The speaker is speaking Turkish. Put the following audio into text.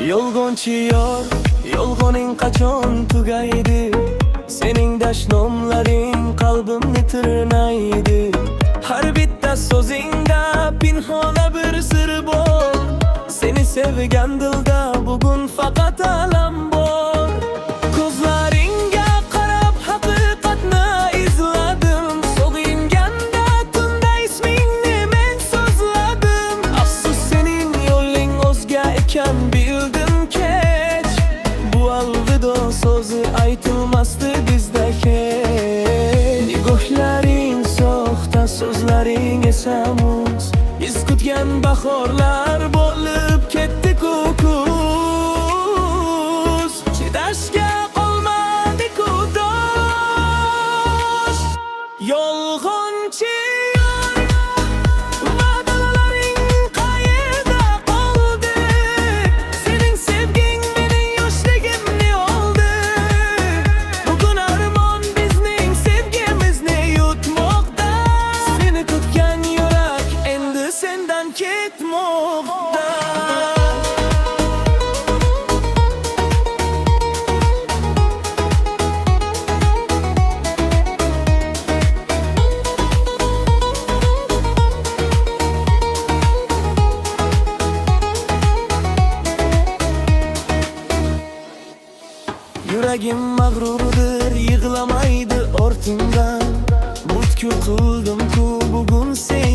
Yolgon chiyor, yolgoning qachon tugaydi? Sening dashnomlaring qalbimni tirnaydi. Har bitta so'zingda pinhona bir sir bor. Seni sevgan dilda bugun faqat alam bor. Ko'zlaringga qarab haqiqatni izladim. Sog'inganda tunda ismingni men so'zladim. Afsus sening yo'ling o'zga ekan bildim kech. Bu alvido so'zi aytilmasdi bizda hech. Nigohlaring soxta, so'zlaring esa muz. Biz kutgan bahorlar bo'lib ketdi kuz. Chidashga qolmadi-ku dosh. Yolg'onchi va'dalaring qayerda qoldi? Sening sevging mening yoshligimni oldi. Bugun armon bizning sevgimizni yutmoqda. Seni kutgan yurak endi sendan ketmoqda. Yuragim mag'rurdir, yig'lamaydi ortimdan. Butkul qildim-ku bugun sen